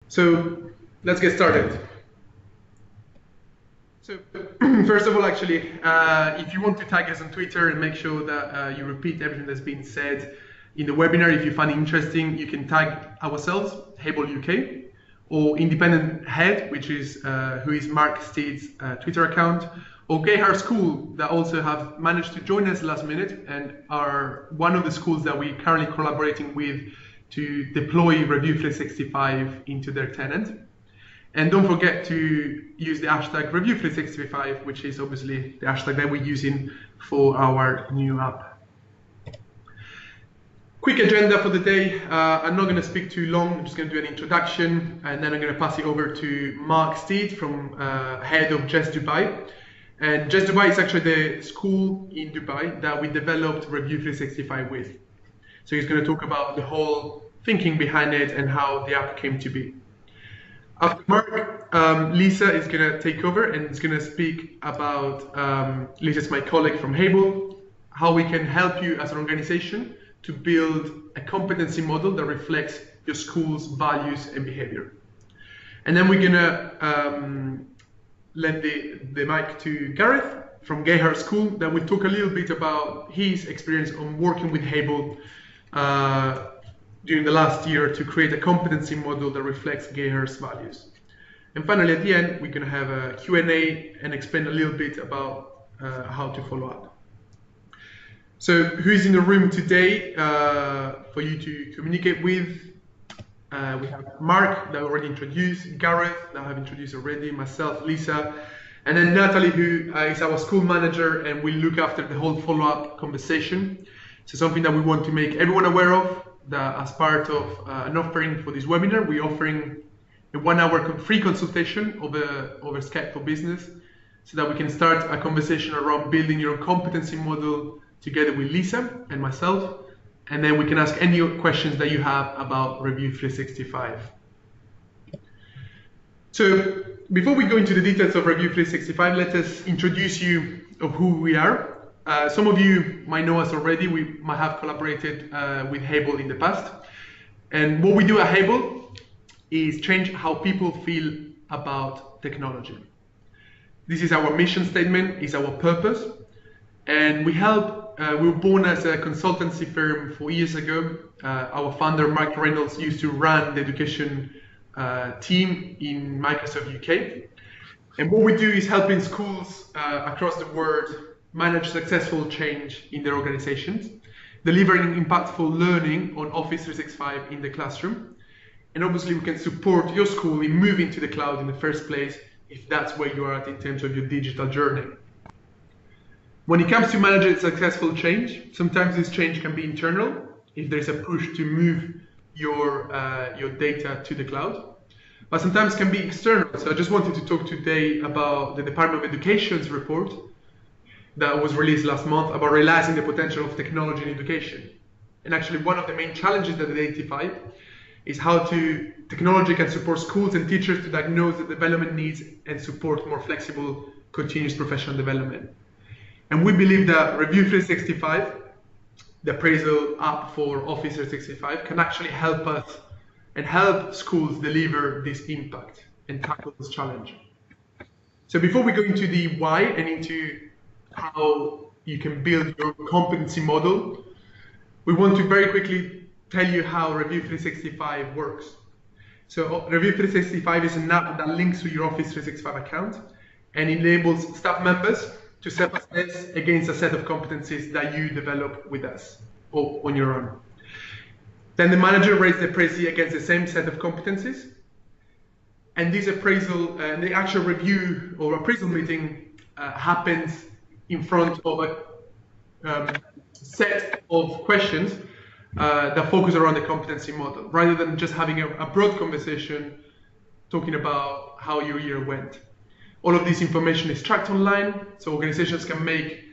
So let's get started. So first of all, actually, if you want to tag us on Twitter and make sure that you repeat everything that's been said in the webinar, if you find it interesting, you can tag ourselves, Hable UK, or Independent Head, which is who is Mark Steed's Twitter account, or Gayhurst School, that also have managed to join us last minute and are one of the schools that we're currently collaborating with to deploy Review365 into their tenant. And don't forget to use the hashtag Review365, which is obviously the hashtag that we're using for our new app. Quick agenda for the day. I'm not going to speak too long. I'm just going to do an introduction, and then I'm going to pass it over to Mark Steed, from head of JESS Dubai. And JESS Dubai is actually the school in Dubai that we developed Review365 with. So he's going to talk about the whole thinking behind it and how the app came to be. After Mark, Lisa is going to take over and is going to speak about, Lisa's my colleague from Hable, how we can help you as an organization to build a competency model that reflects your school's values and behavior. And then we're going to lend the mic to Gareth from Gayhurst School, that will talk a little bit about his experience on working with Hable during the last year to create a competency model that reflects Gayhurst's values. And finally, at the end, we're going to have a Q&A and explain a little bit about how to follow up. So who is in the room today for you to communicate with? We have Mark, that I already introduced, Gareth, that I have introduced already, myself, Lisa, and then Natalie, who is our school manager and will look after the whole follow-up conversation. So something that we want to make everyone aware of, that as part of an offering for this webinar, we're offering a 1-hour free consultation over Skype for Business, so that we can start a conversation around building your competency model together with Lisa and myself, and then we can ask any questions that you have about Review365. So before we go into the details of Review365, let us introduce you of who we are. Some of you might know us already. We might have collaborated with Hable in the past. And what we do at Hable is change how people feel about technology. This is our mission statement, is our purpose. And we help, we were born as a consultancy firm 4 years ago. Our founder, Mark Reynolds, used to run the education team in Microsoft UK. And what we do is helping schools across the world manage successful change in their organizations, delivering impactful learning on Office 365 in the classroom. And obviously we can support your school in moving to the cloud in the first place, if that's where you are at in terms of your digital journey. When it comes to managing successful change, sometimes this change can be internal, if there's a push to move your data to the cloud, but sometimes can be external. So I just wanted to talk today about the Department of Education's report that was released last month about realizing the potential of technology in education. And actually one of the main challenges that they identify is how technology can support schools and teachers to diagnose the development needs and support more flexible, continuous professional development. And we believe that Review365, the appraisal app for Office 365, can actually help us and help schools deliver this impact and tackle this challenge. So before we go into the why and into how you can build your competency model, we want to very quickly tell you how Review365 works. So Review365 is an app that links to your Office 365 account and enables staff members to self-assess against a set of competencies that you develop with us or on your own. Then the manager rates the appraisee against the same set of competencies. And this appraisal, the actual review or appraisal meeting happens in front of a set of questions that focus around the competency model, rather than just having a broad conversation talking about how your year went. All of this information is tracked online, so organizations can make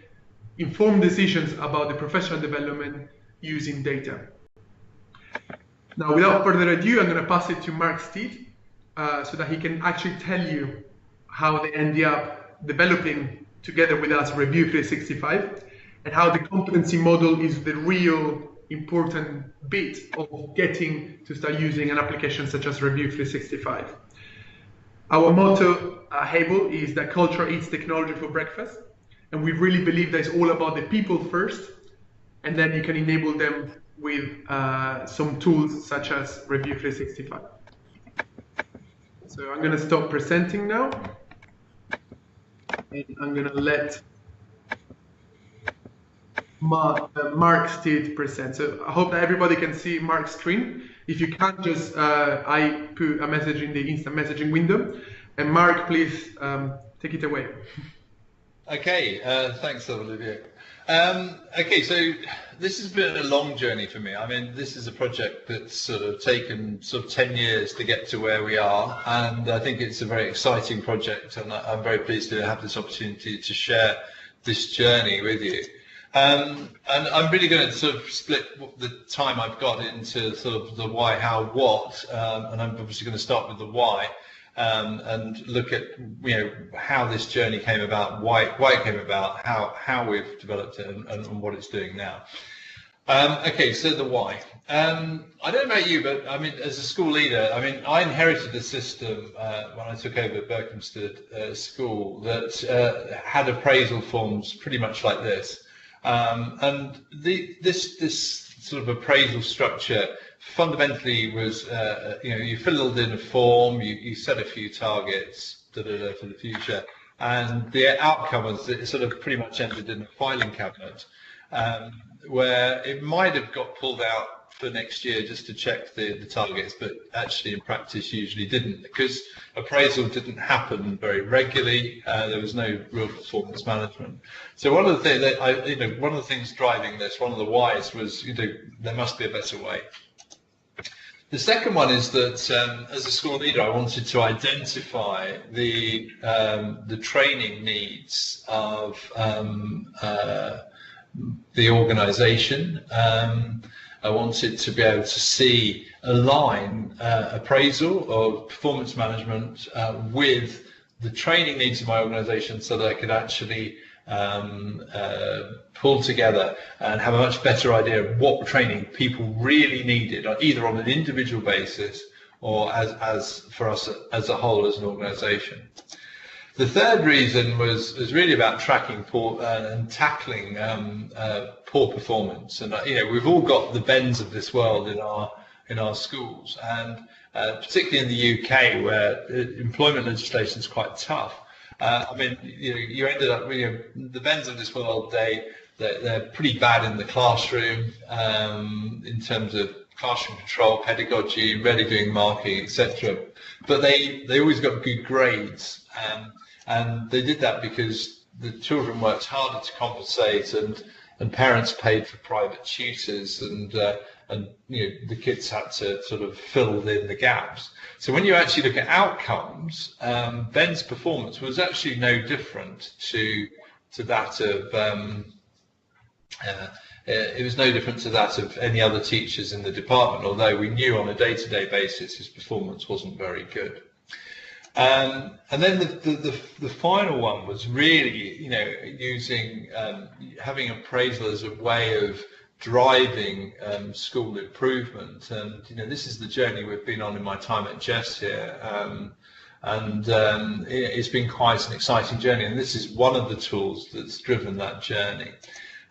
informed decisions about the professional development using data. Now, without further ado, I'm going to pass it to Mark Steed so that he can actually tell you how they ended up developing together with us Review365 and how the competency model is the real important bit of getting to start using an application such as Review365. Our motto at Hable is that culture eats technology for breakfast, and we really believe that it's all about the people first, and then you can enable them with some tools such as Review365. So I'm going to stop presenting now, and I'm going to let Mark Steed present. So I hope that everybody can see Mark's screen. If you can't, just I put a message in the instant messaging window. And Mark, please take it away. Okay, thanks, Olivier. Okay, so this has been a long journey for me. I mean, this is a project that's sort of taken 10 years to get to where we are, and I think it's a very exciting project, and I'm very pleased to have this opportunity to share this journey with you. And I'm really going to sort of split the time I've got into sort of the why, how, what, and I'm obviously going to start with the why. And look at how this journey came about, why it came about, how we've developed it, and what it's doing now. Okay, so the why. I don't know about you, but I mean, as a school leader, I mean, I inherited a system when I took over Berkhamsted School that had appraisal forms pretty much like this, and this sort of appraisal structure fundamentally was, you filled in a form, you set a few targets for the future, and the outcome was it sort of pretty much ended in a filing cabinet, where it might have got pulled out for next year just to check the targets, but actually in practice usually didn't, because appraisal didn't happen very regularly. There was no real performance management. So one of the things that one of the things driving this, one of the whys was, there must be a better way. The second one is that as a school leader, I wanted to identify the training needs of the organisation. I wanted to be able to align appraisal or performance management with the training needs of my organisation, so that I could actually pull together and have a much better idea of what training people really needed, either on an individual basis or as for us as a whole as an organisation. The third reason was really about tracking poor and tackling poor performance, and we've all got the bends of this world in our schools, and particularly in the UK, where employment legislation is quite tough. I mean, you ended up, the bends of this world, they're pretty bad in the classroom in terms of classroom control, pedagogy, ready-doing marking, etc. But they always got good grades, and they did that because the children worked harder to compensate, and parents paid for private tutors, and the kids had to sort of fill in the gaps. So when you actually look at outcomes, Ben's performance was actually no different to that of it was no different to that of any other teachers in the department, although we knew on a day-to-day basis his performance wasn't very good. And then the final one was really, using having appraisal as a way of driving school improvement, and this is the journey we've been on in my time at JESS here, and it's been quite an exciting journey, and this is one of the tools that's driven that journey.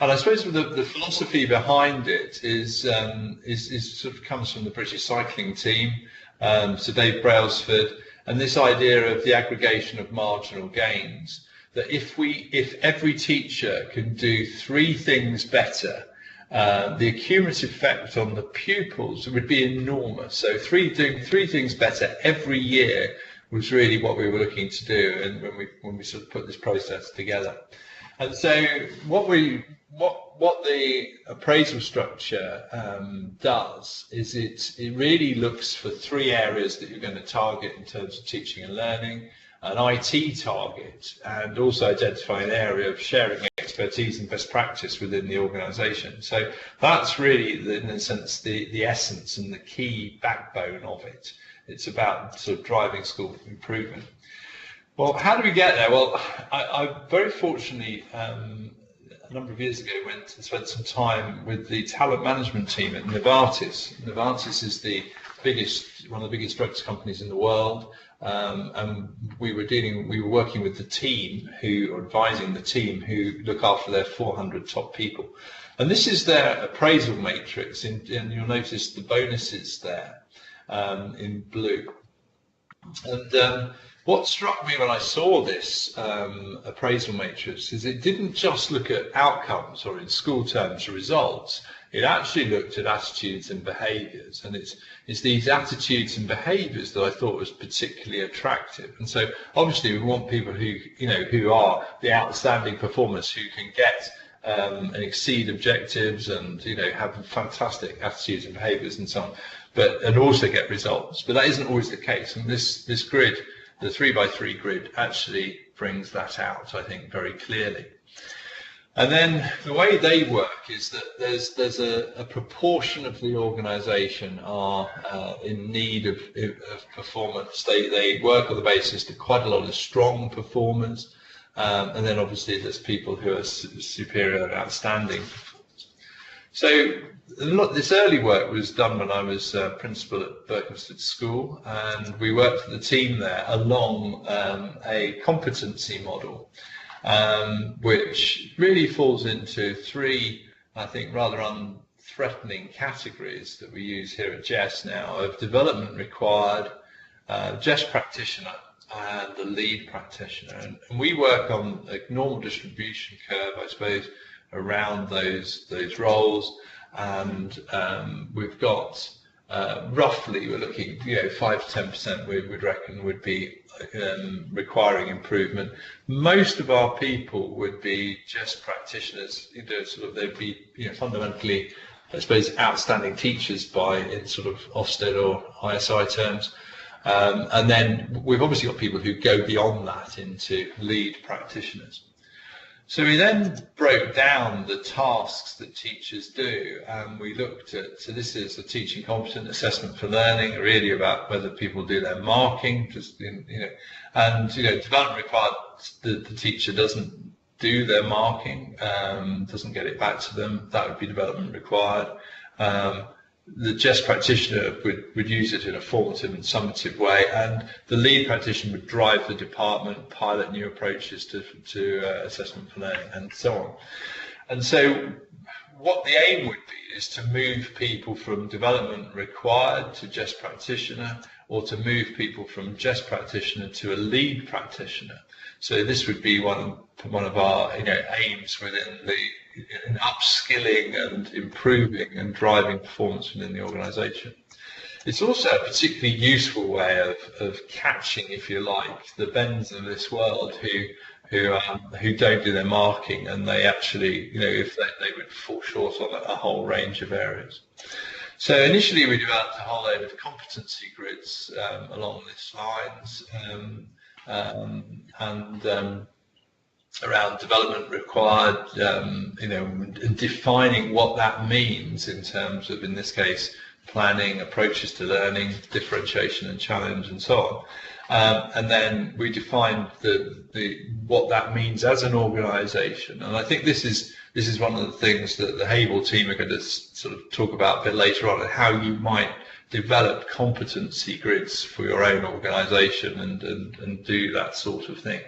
And I suppose the philosophy behind it is sort of comes from the British cycling team, so Dave Brailsford, and this idea of the aggregation of marginal gains, that if every teacher can do 3 things better, the cumulative effect on the pupils would be enormous. So doing three things better every year was really what we were looking to do, and when we sort of put this process together. And so what the appraisal structure does is it really looks for 3 areas that you're going to target in terms of teaching and learning, an IT target, and also identify an area of sharing expertise and best practice within the organisation. So that's really, in a sense, the essence and the key backbone of it. It's about sort of driving school improvement. Well, how do we get there? Well, I very fortunately a number of years ago went and spent some time with the talent management team at Novartis. Novartis is one of the biggest drugs companies in the world, and we were working with the team advising the team who look after their 400 top people. And this is their appraisal matrix, and you'll notice the bonuses there in blue. And what struck me when I saw this appraisal matrix is it didn't just look at outcomes, or in school terms results. It actually looked at attitudes and behaviours, and it's these attitudes and behaviours that I thought was particularly attractive. And so obviously we want people who are the outstanding performers, who can get and exceed objectives, and have fantastic attitudes and behaviours and so on, and also get results. But that isn't always the case, and this grid, the 3x3 grid, actually brings that out, I think, very clearly. And then the way they work is that there's a proportion of the organisation are in need of performance. They work on the basis that quite a lot of strong performers, and then obviously there's people who are superior and outstanding performers. So this early work was done when I was principal at Berkhamsted School, and we worked with the team there along a competency model, which really falls into three, I think, rather unthreatening categories that we use here at JESS now, of development required, JESS practitioner, and the lead practitioner. And we work on a normal distribution curve, I suppose, around those roles, and we've got roughly, we're looking 5 to 10% we would reckon would be requiring improvement. Most of our people would be JESS practitioners, they'd be fundamentally, I suppose, outstanding teachers in sort of Ofsted or ISI terms. And then we've obviously got people who go beyond that into lead practitioners. So we then broke down the tasks that teachers do, and we looked at, so this is a teaching competent assessment for learning, really about whether people do their marking, and development required, the teacher doesn't do their marking, doesn't get it back to them, that would be development required. The JESS practitioner would use it in a formative and summative way, and the lead practitioner would drive the department, pilot new approaches to assessment for learning, and so on. And so what the aim would be is to move people from development required to JESS practitioner, or to move people from JESS practitioner to a lead practitioner. So this would be one of our aims within in upskilling and improving and driving performance within the organisation. It's also a particularly useful way of catching, if you like, the bends of this world who don't do their marking, and they actually, if they would fall short on a whole range of areas. So initially we developed a whole load of competency grids along these lines, and around development required, and defining what that means in terms of, in this case, planning, approaches to learning, differentiation and challenge, and so on. And then we defined what that means as an organisation. And I think this is one of the things that the Hable team are going to sort of talk about a bit later on, and how you might develop competency grids for your own organisation and do that sort of thing.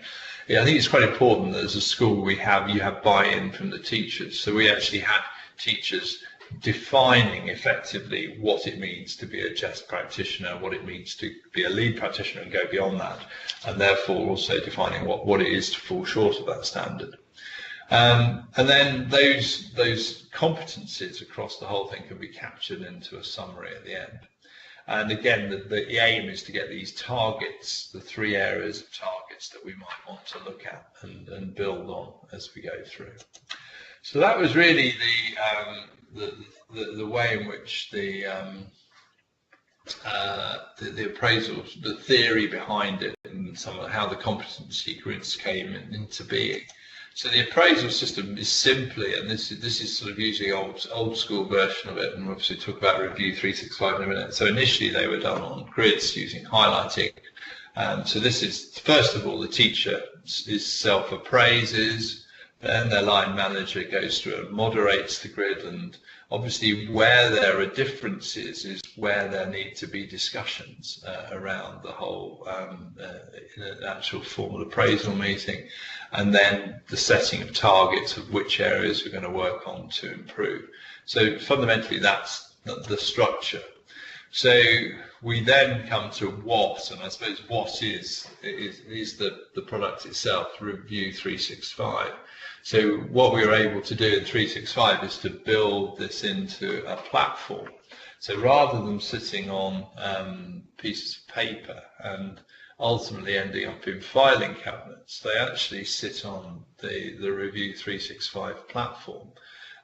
Yeah, I think it's quite important that as a school you have buy-in from the teachers. So we actually had teachers defining effectively what it means to be a JESS practitioner, what it means to be a lead practitioner and go beyond that, and therefore also defining what it is to fall short of that standard. And then those competencies across the whole thing can be captured into a summary at the end. And again, the aim is to get these targets, the 3 areas of targets that we might want to look at and build on as we go through. So that was really the way in which the appraisals, the theory behind it, and some of how the competency grids came into being. So the appraisal system is simply, and this is sort of using old school version of it, and we'll obviously talk about Review365 in a minute. So initially they were done on grids using highlighting. So this is, first of all, the teacher is self-appraises, Then their line manager goes through and moderates the grid, and obviously where there are differences is where there need to be discussions around the whole in an actual formal appraisal meeting, and then the setting of targets of which areas we're going to work on to improve. So fundamentally that's the structure. So we then come to what, and I suppose what is the product itself, Review365. So what we were able to do in 365 is to build this into a platform. So rather than sitting on pieces of paper and ultimately ending up in filing cabinets, they actually sit on the Review365 platform.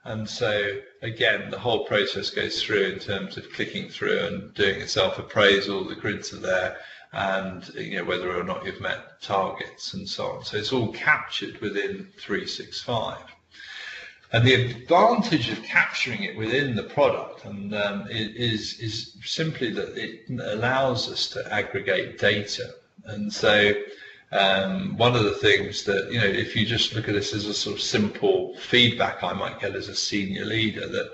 And so again, the whole process goes through in terms of clicking through and doing a self-appraisal, the grids are there, and whether or not you've met targets and so on. So it's all captured within 365. And the advantage of capturing it within the product is simply that it allows us to aggregate data. And so one of the things that, if you just look at this as a sort of simple feedback I might get as a senior leader, that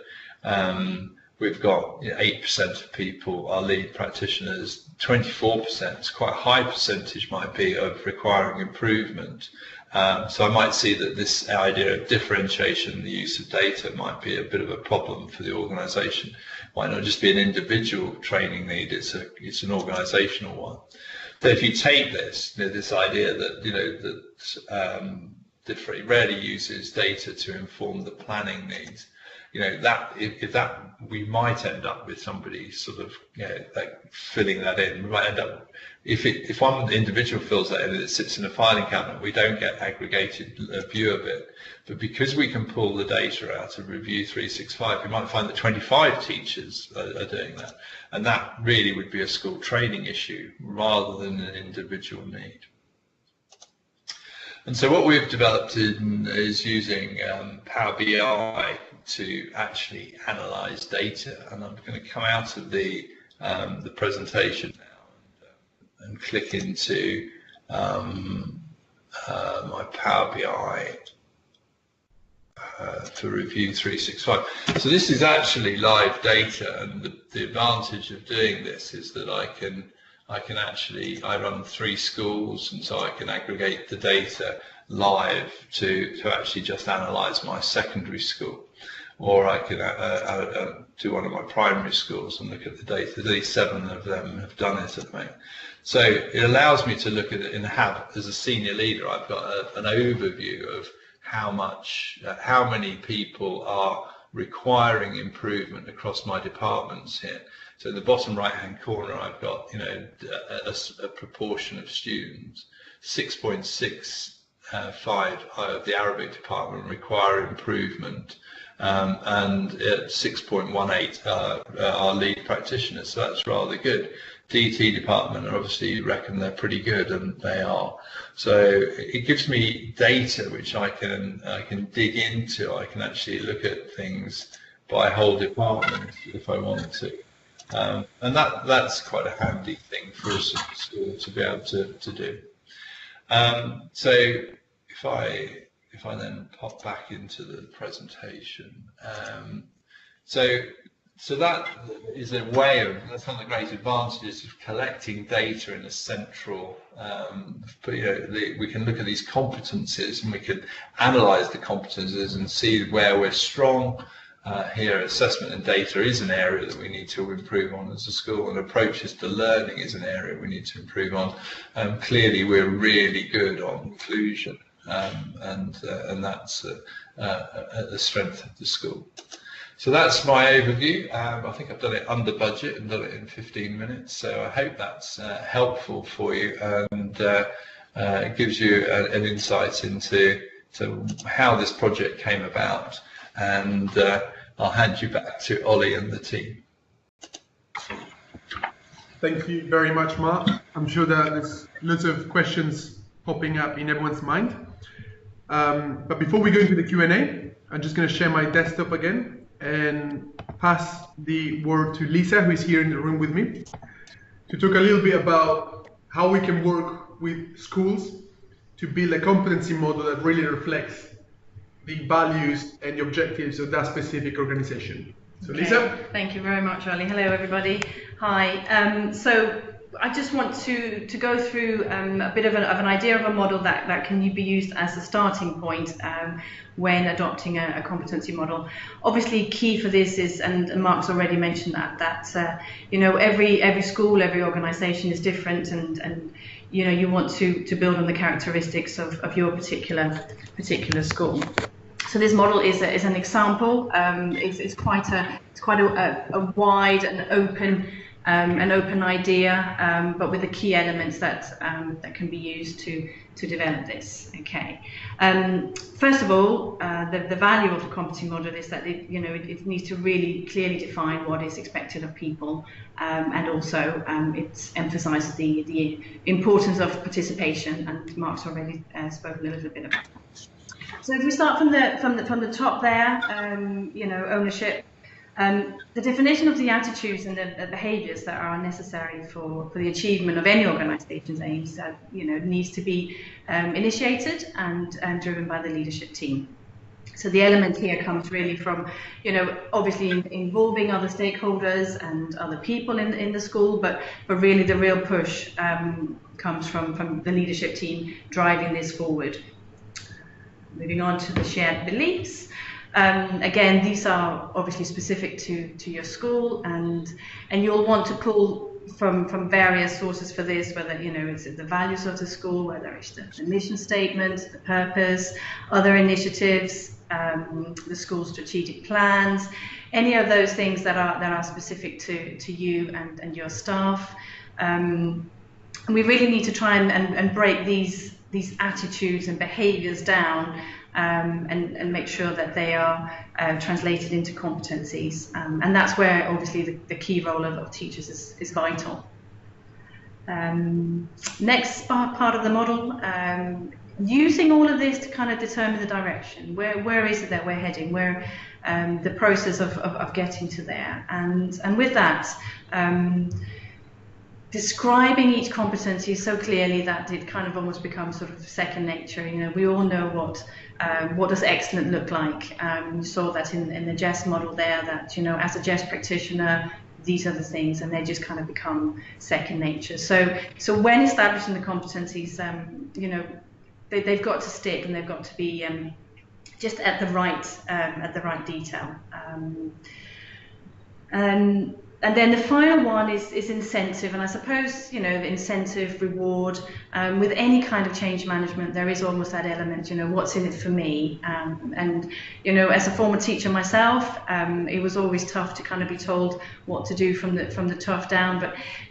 we've got 8% of people are lead practitioners, 24%, it's quite a high percentage might be of requiring improvement. So I might see that this idea of differentiation, the use of data, might be a bit of a problem for the organisation. Why not just be an individual training need? It's an organisational one. So if you take this, this idea that that rarely uses data to inform the planning needs, that if that we might end up with somebody sort of like filling that in. We might end up if one individual fills that in and it sits in a filing cabinet, we don't get aggregated view of it. But because we can pull the data out of Review365, we might find that 25 teachers are doing that, and that really would be a school training issue rather than an individual need. And so what we've developed is using Power BI to actually analyze data, and I'm going to come out of the presentation now and click into my Power BI for Review365. So this is actually live data, and the advantage of doing this is that I run 3 schools, and so I can aggregate the data live to actually just analyze my secondary school, or I can do one of my primary schools and look at the data. These 7 of them have done it at the moment. So it allows me to look at it and have, as a senior leader, I've got an overview of how many people are requiring improvement across my departments here. So in the bottom right-hand corner, I've got a proportion of students. 6.65 of the Arabic department require improvement, and 6.18 are lead practitioners. So that's rather good. DT department obviously reckon they're pretty good, and they are. So it gives me data which I can dig into. I can actually look at things by whole department if I want to. And that's quite a handy thing for us at school to be able to do. So if I then pop back into the presentation, so that is a way of, that's one of the great advantages of collecting data in a central, we can look at these competencies and we can analyze the competencies and see where we're strong. Here, assessment and data is an area that we need to improve on as a school, and approaches to learning is an area we need to improve on. Clearly, we're really good on inclusion, and that's a strength of the school. So that's my overview. I think I've done it under budget and done it in 15 minutes, so I hope that's helpful for you, and it gives you an insight into how this project came about. And I'll hand you back to Ollie and the team. Thank you very much, Mark. I'm sure that there's lots of questions popping up in everyone's mind. But before we go into the Q&A, I'm just going to share my desktop again and pass the word to Lisa, who is here in the room with me, to talk a little bit about how we can work with schools to build a competency model that really reflects the values and the objectives of that specific organization. So Lisa? Thank you very much, Ollie. Hello, everybody. Hi. So I just want to go through a bit of an idea of a model that can be used as a starting point when adopting a competency model. Obviously, key for this is, and Mark's already mentioned that you know, every school, every organisation is different, and you know, you want to build on the characteristics of your particular school. So this model is an example. It's quite a wide and open idea, but with the key elements that can be used to develop this. Okay. First of all, the value of the competency model is that it needs to really clearly define what is expected of people, and also it emphasises the importance of participation. And Mark's already spoken a little bit about that. So if we start from the top there, ownership. The definition of the attitudes and the behaviours that are necessary for the achievement of any organisation's aims, needs to be initiated and driven by the leadership team. So the element here comes really from, obviously involving other stakeholders and other people in the school, but really the real push comes from the leadership team driving this forward. Moving on to the shared beliefs. Again, these are obviously specific to your school, and you'll want to pull from various sources for this, whether it's the values of the school, whether it's the mission statement, the purpose, other initiatives, the school's strategic plans, any of those things that are specific to you and your staff. And we really need to try and break these attitudes and behaviours down, and make sure that they are translated into competencies. And that's where obviously the key role of teachers is vital. Next part of the model, using all of this to kind of determine the direction. Where is it that we're heading? Where the process of getting to there. And with that, describing each competency so clearly that it kind of almost becomes sort of second nature. We all know what does excellent look like. You saw that in the JESS model there, that as a JESS practitioner, these are the things, and they just kind of become second nature. So when establishing the competencies, they've got to stick, and they've got to be just at the right detail. And then the final one is incentive, and I suppose the incentive, reward, with any kind of change management, there is almost that element, what's in it for me, and as a former teacher myself, it was always tough to kind of be told what to do from the top down,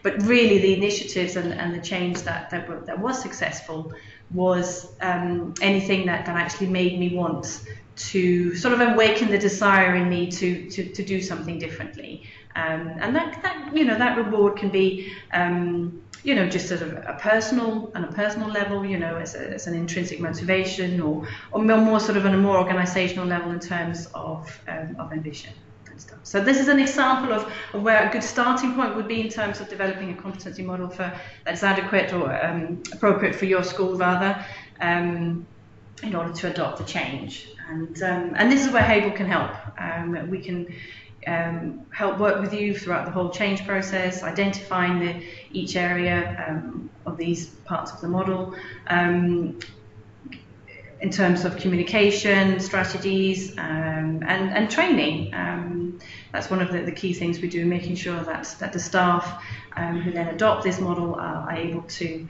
but really the initiatives and the change that was successful was anything that actually made me want to sort of awaken the desire in me to do something differently. And that reward can be, just sort of a personal level, as an intrinsic motivation, or more sort of on a more organisational level in terms of ambition and stuff. So this is an example of where a good starting point would be in terms of developing a competency model that's adequate or appropriate for your school, rather, in order to adopt the change. And this is where Hable can help. We can help work with you throughout the whole change process, identifying each area of these parts of the model, in terms of communication, strategies, and training. That's one of the key things we do, making sure that the staff who then adopt this model are able to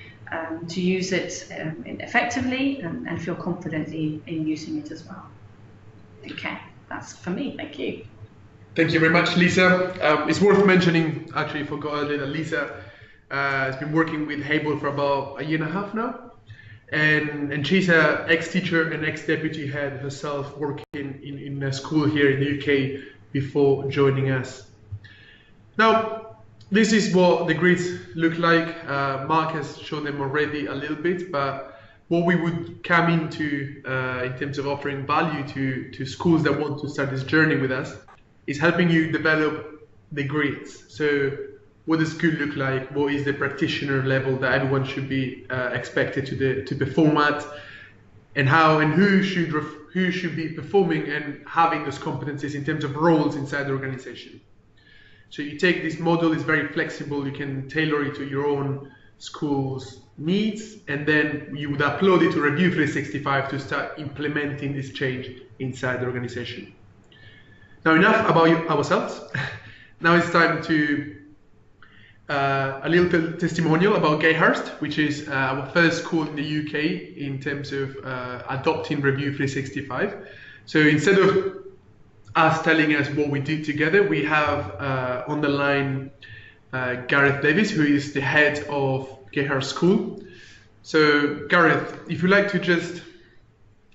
use it effectively and feel confidently in using it as well. Okay, that's for me. Thank you. Thank you very much, Lisa. It's worth mentioning, actually, forgot earlier, that Lisa has been working with Hable for about 1.5 years now, and she's an ex-teacher and ex-deputy head herself, working in a school here in the UK before joining us. Now, this is what the grids look like. Mark has shown them already a little bit, but what we would come into in terms of offering value to schools that want to start this journey with us is helping you develop the grids. So what does good look like? What is the practitioner level that everyone should be expected to perform at? And how and who should who should be performing and having those competencies in terms of roles inside the organization. So you take this model, it's very flexible, you can tailor it to your own school's needs, and then you would upload it to Review365 to start implementing this change inside the organization. Now, enough about ourselves. Now it's time to a little testimonial about Gayhurst, which is our first school in the UK in terms of adopting Review365. So instead of us telling us what we did together, we have on the line Gareth Davis, who is the head of Gayhurst School. So Gareth, if you'd like to just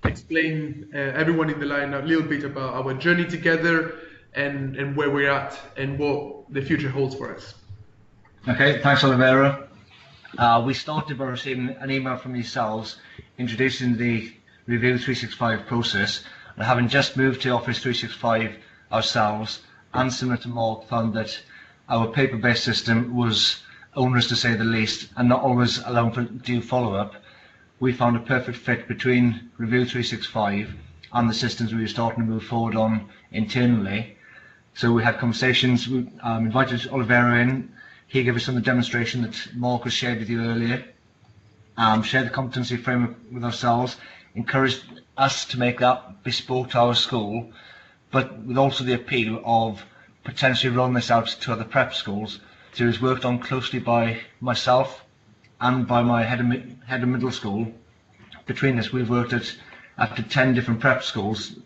explain everyone in the line a little bit about our journey together and where we're at and what the future holds for us. Okay, thanks Olivera. We started by receiving an email from yourselves introducing the Review365 process, and having just moved to Office 365 ourselves, and similar to Mark, found that our paper-based system was onerous to say the least and not always allowing for due follow-up. We found a perfect fit between Review365 and the systems we were starting to move forward on internally. So we had conversations, we invited Olivera in. He gave us some of the demonstration that Mark has shared with you earlier, shared the competency framework with ourselves, encouraged us to make that bespoke to our school, but with also the appeal of potentially rolling this out to other prep schools. So it was worked on closely by myself and by my head of middle school. Between us, we've worked at up to 10 different prep schools.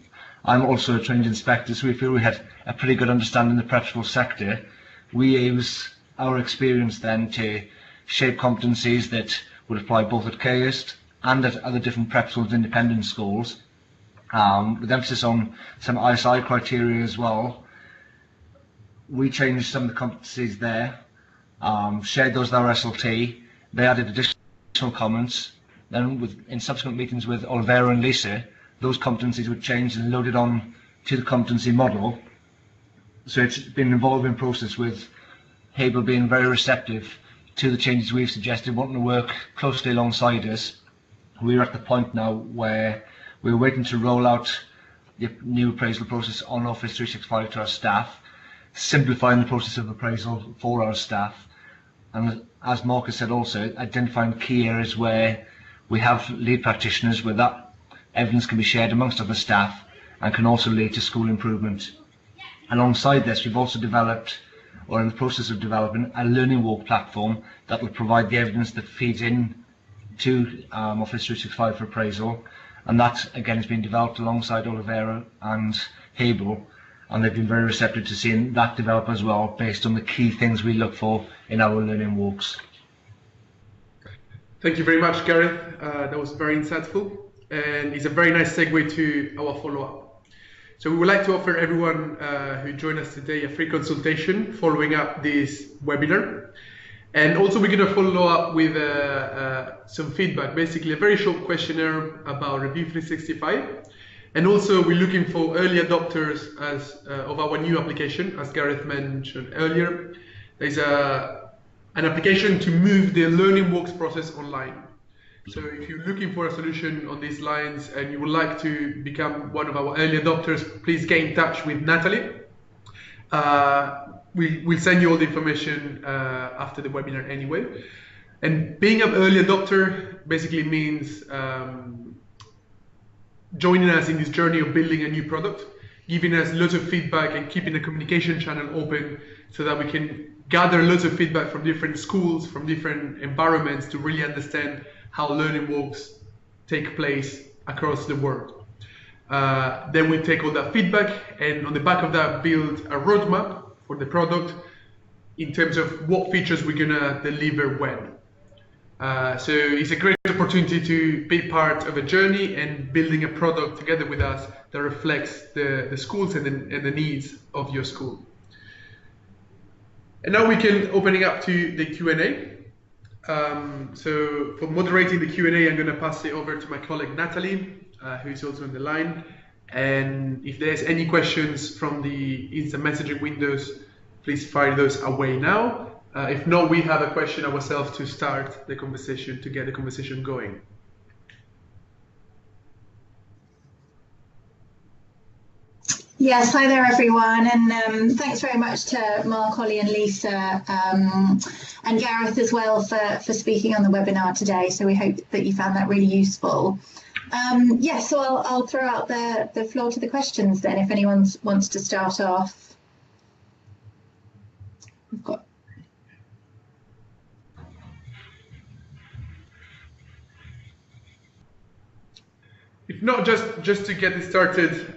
I'm also a trained inspector, so we feel we had a pretty good understanding of the prep school sector. We use our experience then to shape competencies that would apply both at Gayhurst and at other different prep schools, independent schools, with emphasis on some ISI criteria as well. We changed some of the competencies there, shared those with our SLT. They added additional comments. Then in subsequent meetings with Olivera and Lisa, those competencies were changed and loaded on to the competency model. So it's been an evolving process, with Hable being very receptive to the changes we've suggested, wanting to work closely alongside us. We're at the point now where we're waiting to roll out the new appraisal process on Office 365 to our staff, simplifying the process of appraisal for our staff, and as Mark has said also, identifying key areas where we have lead practitioners, where that evidence can be shared amongst other staff and can also lead to school improvement. Alongside this, we've also developed, or in the process of developing, a learning walk platform that will provide the evidence that feeds in to Office 365 for appraisal, and that again has been developed alongside Olivera and Hable, and they've been very receptive to seeing that develop as well, based on the key things we look for in our learning walks. Thank you very much, Gareth. That was very insightful, and it's a very nice segue to our follow-up. So we would like to offer everyone who joined us today a free consultation following up this webinar. And also we're going to follow up with some feedback, basically a very short questionnaire about Review365. And also we're looking for early adopters of our new application, as Gareth mentioned earlier. There's an application to move the learning walks process online. So if you're looking for a solution on these lines and you would like to become one of our early adopters, please get in touch with Natalie. We'll send you all the information after the webinar anyway. And being an early adopter basically means joining us in this journey of building a new product, giving us lots of feedback and keeping the communication channel open so that we can gather lots of feedback from different schools, from different environments, to really understand how learning walks take place across the world. Then we take all that feedback and on the back of that build a roadmap for the product in terms of what features we're gonna deliver when. So it's a great opportunity to be part of a journey and building a product together with us that reflects the schools and the needs of your school. And now we can open it up to the Q&A. So for moderating the Q&A, I'm going to pass it over to my colleague Natalie, who is also on the line. And if there's any questions from the instant messaging windows, please fire those away now. If not, we have a question ourselves to start the conversation, to get the conversation going. Yes, hi there everyone, and thanks very much to Mark, Ollie and Lisa and Gareth as well for speaking on the webinar today. So we hope that you found that really useful. Yes, so I'll throw out the floor to the questions then, if anyone wants to start off. We've got... If not, just to get it started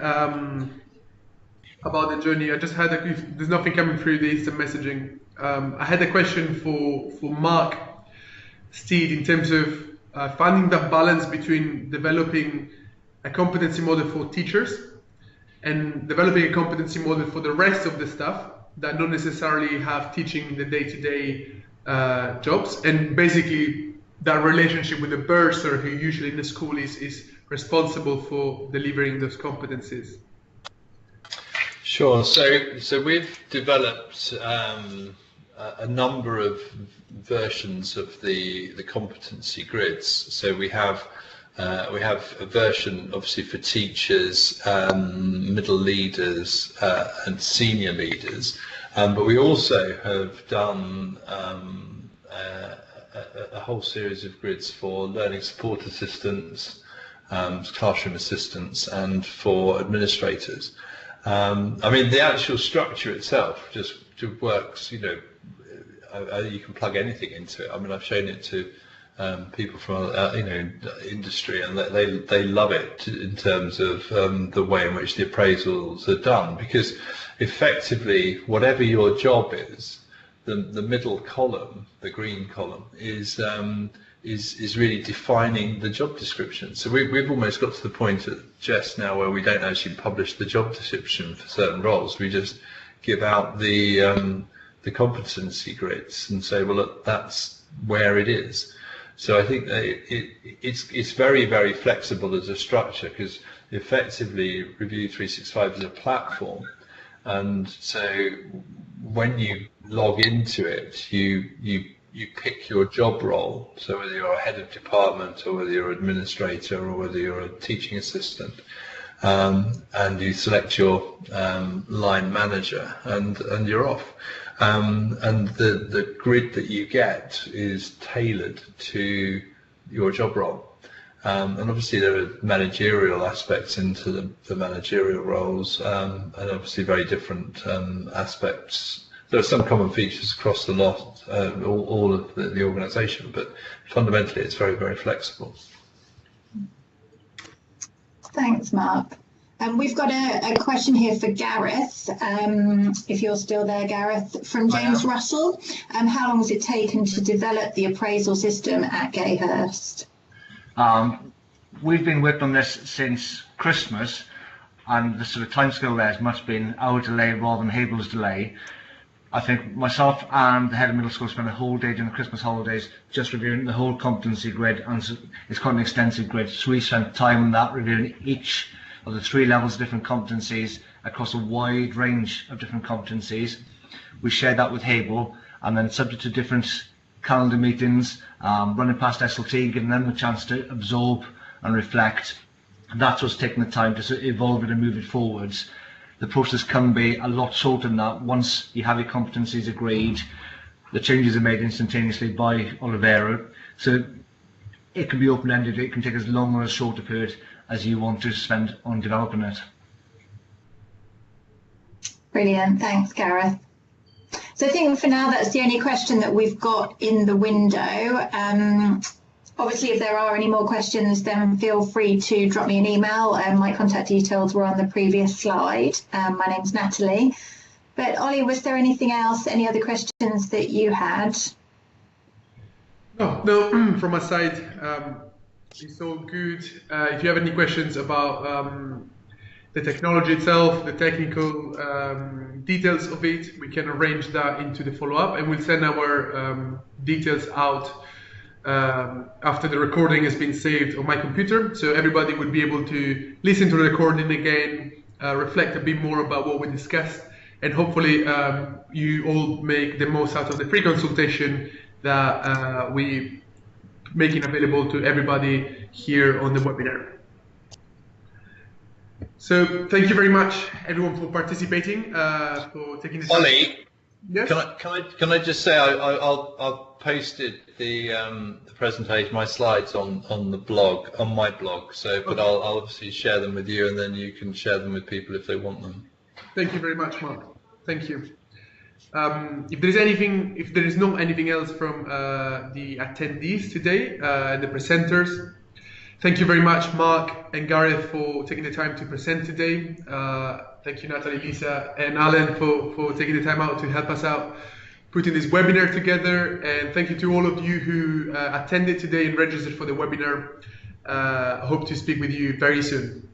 about the journey, I just had if there's nothing coming through the instant messaging. I had a question for Mark Steed in terms of finding that balance between developing a competency model for teachers and developing a competency model for the rest of the staff that don't necessarily have teaching the day-to-day jobs, and basically that relationship with the bursar who usually in the school is responsible for delivering those competencies. Sure. So we've developed a number of versions of the competency grids. So we have a version obviously for teachers, middle leaders, and senior leaders, but we also have done a whole series of grids for learning support assistants, classroom assistants, and for administrators. I mean, the actual structure itself just works, you know, you can plug anything into it. I mean, I've shown it to people from, you know, industry, and they love it in terms of the way in which the appraisals are done, because effectively, whatever your job is, the middle column, the green column, is really defining the job description. So we've almost got to the point at JESS now where we don't actually publish the job description for certain roles. We just give out the competency grids and say, well, look, that's where it is. So I think that it's very, very flexible as a structure, because effectively Review365 is a platform, and so when you log into it, you pick your job role, so whether you're a head of department or whether you're an administrator or whether you're a teaching assistant, and you select your line manager, and you're off. And the grid that you get is tailored to your job role. And obviously there are managerial aspects into the managerial roles, and obviously very different aspects. There are some common features across the lot, all of the organisation, but fundamentally it's very, very flexible. Thanks, Mark. We've got a question here for Gareth, if you're still there, Gareth, from James Russell. How long has it taken to develop the appraisal system at Gayhurst? We've been working on this since Christmas, and the sort of timescale there has much been our delay rather than Hable's delay. I think myself and the head of middle school spent a whole day during the Christmas holidays just reviewing the whole competency grid, and it's quite an extensive grid, so we spent time on that, reviewing each of the 3 levels of different competencies across a wide range of different competencies. We shared that with Hable, and then subject to different calendar meetings, running past SLT, giving them a chance to absorb and reflect. And that's what's taking the time to sort of evolve it and move it forwards. The process can be a lot shorter than that. Once you have your competencies agreed, the changes are made instantaneously by Olivera. So it can be open-ended, it can take as long or as short a period as you want to spend on developing it. Brilliant, thanks Gareth. So I think for now that's the only question that we've got in the window. Obviously, if there are any more questions, then feel free to drop me an email. My contact details were on the previous slide. My name's Natalie. But Ollie, was there anything else, any other questions that you had? No, from my side, it's all good. If you have any questions about the technology itself, the technical details of it, we can arrange that into the follow-up, and we'll send our details out after the recording has been saved on my computer, so everybody would be able to listen to the recording again, reflect a bit more about what we discussed, and hopefully you all make the most out of the free consultation that we making available to everybody here on the webinar. So thank you very much, everyone, for participating, for taking the time. Ollie, yes? can I just say I've posted the presentation, my slides on the blog, on my blog. So, but I'll obviously share them with you, and then you can share them with people if they want them. Thank you very much, Mark. Thank you. If there is not anything else from the attendees today, the presenters, thank you very much, Mark and Gareth, for taking the time to present today. Thank you, Natalie, Lisa, and Alan for taking the time out to help us out putting this webinar together. And thank you to all of you who attended today and registered for the webinar. I hope to speak with you very soon.